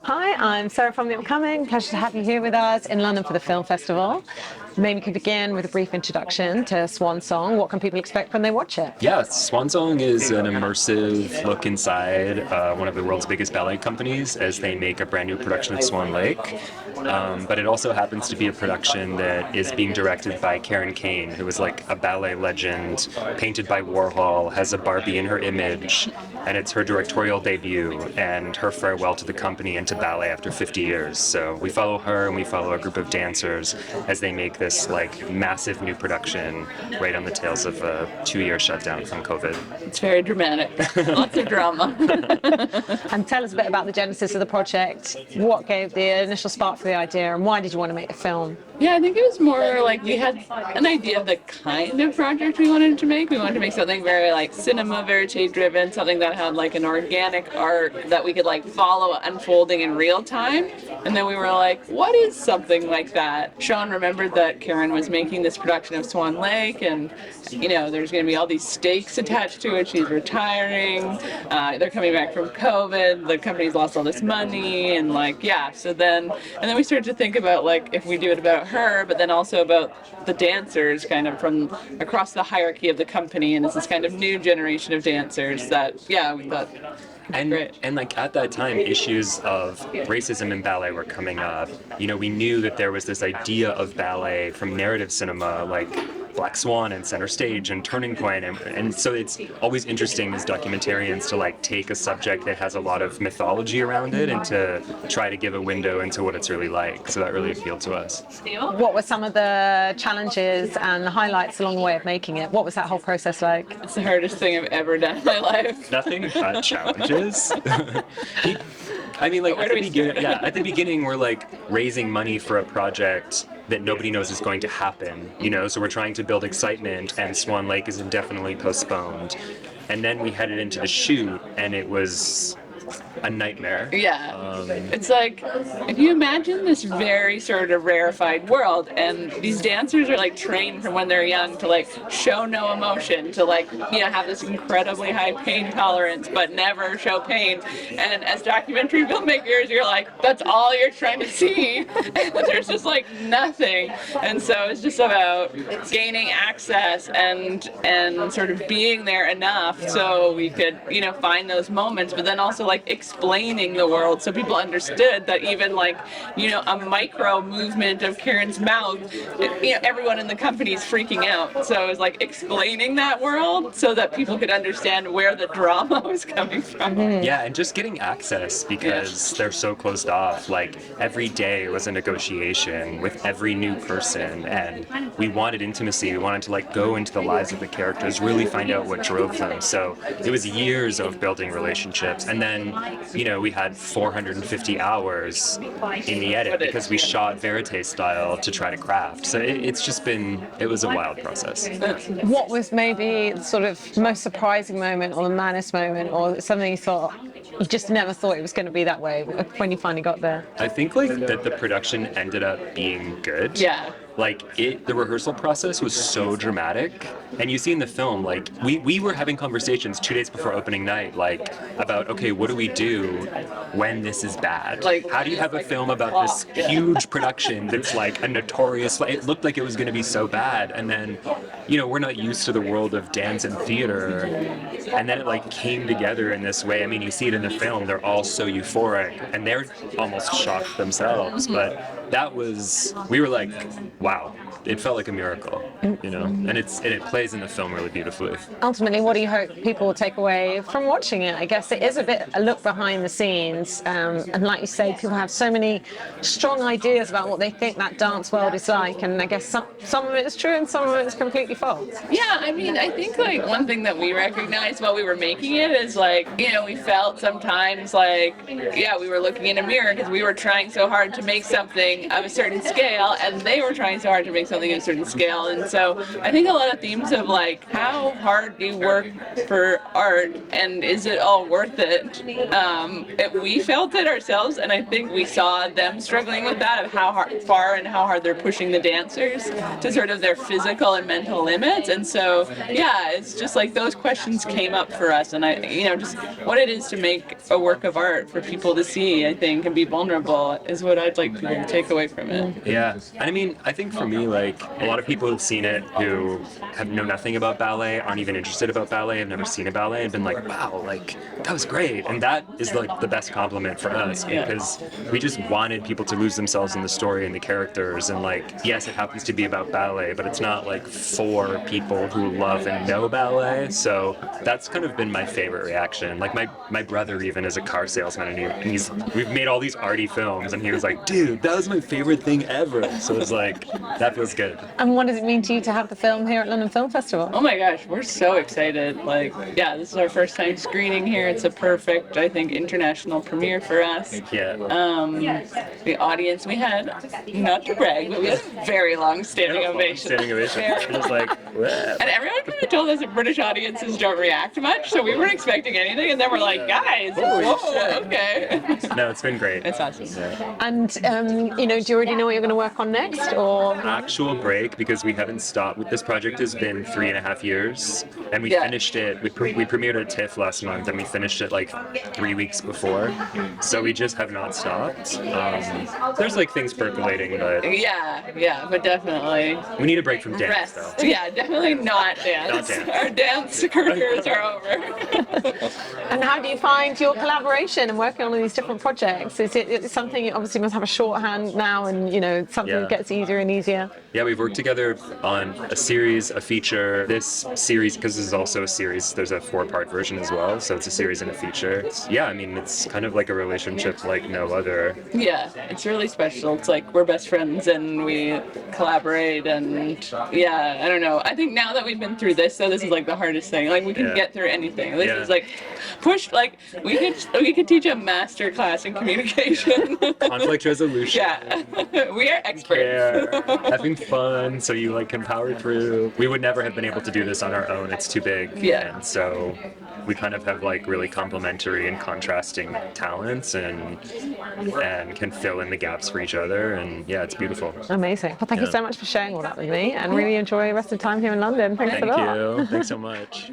Hi, I'm Sarah from the Upcoming. Pleasure to have you here with us in London for the film festival. Maybe we could begin with a brief introduction to Swan Song. What can people expect when they watch it? Yeah, Swan Song is an immersive look inside one of the world's biggest ballet companies as they make a brand new production of Swan Lake. But it also happens to be a production that is being directed by Karen Kane, who is like a ballet legend, painted by Warhol, has a Barbie in her image, and it's her directorial debut and her farewell to the company and to ballet after 50 years. So we follow her and we follow a group of dancers as they make this like massive new production right on the tails of a 2-year shutdown from COVID. It's very dramatic. Lots of drama. And tell us a bit about the genesis of the project. What gave the initial spark for the idea and why did you want to make the film? Yeah, I think it was more like we had an idea of the kind of project we wanted to make. We wanted to make something very like cinema verite driven, something that had like an organic arc that we could like follow unfolding in real time. And then we were like, what is something like that? Sean remembered that Karen was making this production of Swan Lake and there's going to be all these stakes attached to it. She's retiring. They're coming back from COVID. The company's lost all this money and so then we started to think about like if we do it about her, but then also about the dancers kind of from across the hierarchy of the company, and it's this kind of new generation of dancers that we thought and like at that time issues of racism in ballet were coming up. We knew that there was this idea of ballet from narrative cinema like Black Swan and Center Stage and Turning Point, and so it's always interesting as documentarians to like take a subject that has a lot of mythology around it and to try to give a window into what it's really like. So that really appealed to us. What were some of the challenges and the highlights along the way of making it? What was that whole process like? It's the hardest thing I've ever done in my life. Nothing but challenges. I mean, like at the beginning, we're like raising money for a project that nobody knows is going to happen, so we're trying to build excitement, and Swan Lake is indefinitely postponed. And then we headed into the shoot, and it was a nightmare. Yeah. It's like, if you imagine this very sort of rarefied world, and these dancers are like trained from when they're young to like show no emotion, to like, have this incredibly high pain tolerance, but never show pain. And as documentary filmmakers, you're like, that's all you're trying to see. And there's just like nothing. And so it's just about gaining access and sort of being there enough so we could, find those moments, but then also like explaining the world so people understood that even like, a micro movement of Karen's mouth, everyone in the company is freaking out. So it was like explaining that world so that people could understand where the drama was coming from. Mm-hmm. Yeah, and just getting access because they're so closed off. Like every day was a negotiation with every new person, and we wanted intimacy. We wanted to like go into the lives of the characters, really find out what drove them. So it was years of building relationships, and then we had 450 hours in the edit because we shot verite style to try to craft. So it was a wild process. What was maybe the sort of most surprising moment or the maddest moment or something you thought, you just never thought it was going to be that way when you finally got there? I think like that the production ended up being good. Yeah. Like the rehearsal process was so dramatic, and you see in the film, like we were having conversations 2 days before opening night, like about okay, what do we do when this is bad? Like, how do you have a film about this huge production that's like a notorious? It looked like it was going to be so bad, and then we're not used to the world of dance and theater, and then it like came together in this way. I mean, you see it in the film; they're all so euphoric, and they're almost shocked themselves, but. We were like, wow, it felt like a miracle, and it plays in the film really beautifully. Ultimately, what do you hope people will take away from watching it? I guess it is a look behind the scenes, and like you say, people have so many strong ideas about what they think that dance world is like, and I guess some of it is true and some of it is completely false. Yeah, I mean, I think like one thing that we recognized while we were making it is like, we felt sometimes like, we were looking in a mirror because we were trying so hard to make something of a certain scale, and they were trying so hard to make something of a certain scale. And so I think a lot of themes of like, how hard do you work for art, and is it all worth it? We felt it ourselves, and I think we saw them struggling with that, of how hard they're pushing the dancers to sort of their physical and mental limits. And so, it's just like those questions came came up for us, and just what it is to make a work of art for people to see, I think, and be vulnerable is what I'd like people to take away from it. Yeah, and I mean, I think for me, like, a lot of people who've seen it who know nothing about ballet, aren't even interested about ballet, have never seen a ballet, and been like, wow, like, that was great. And that is like the best compliment for us, because we just wanted people to lose themselves in the story and the characters. And like, yes, it happens to be about ballet, but it's not like for people who love and know ballet. So that's kind of been my favorite reaction. Like my brother even is a car salesman, and we've made all these arty films, and he was like, dude, that was my favorite thing ever. So it was like, that feels good. And what does it mean to you to have the film here at London Film Festival? Oh my gosh, we're so excited. Like, yeah, this is our first time screening here. It's a perfect, I think, international premiere for us. Yeah. The audience we had, not to brag, but we had a very long standing ovation. Standing ovation. It was like, wow. And everyone kind of told us that British audiences don't react much, so we weren't expecting anything, and then we're like, guys, whoa, okay. No, it's been great. It's awesome. Yeah. And, do you already know what you're going to work on next, or? Actual break, because we haven't stopped. This project has been 3.5 years, and we finished it. We premiered at TIFF last month, and we finished it like 3 weeks before. So we just have not stopped. There's like things percolating, but yeah, but definitely we need a break from dance, rest. though. Yeah, definitely not dance. Not dance. Our dance careers are over. And how do you find your collaboration and working on all these different projects? Is it something you obviously must have a shorthand now, and something that gets easier and easier? Yeah, we've worked together on a series, a feature. This series, because this is also a series, there's a 4-part version as well, so it's a series and a feature. I mean, it's kind of like a relationship like no other. Yeah, it's really special. It's like we're best friends and we collaborate, and yeah, I don't know. I think now that we've been through this, so this is like the hardest thing. Like we can get through anything. This is like we could teach a master class in communication. Conflict resolution. Yeah, we are experts. Care, having fun, so you like can power through. We would never have been able to do this on our own. It's too big. Yeah. And so we kind of have like really complementary and contrasting talents, and can fill in the gaps for each other. And yeah, it's beautiful. Amazing. Well, thank you so much for sharing all that with me, and really enjoy the rest of the time here in London. Thanks a lot. Thank you. Thanks so much.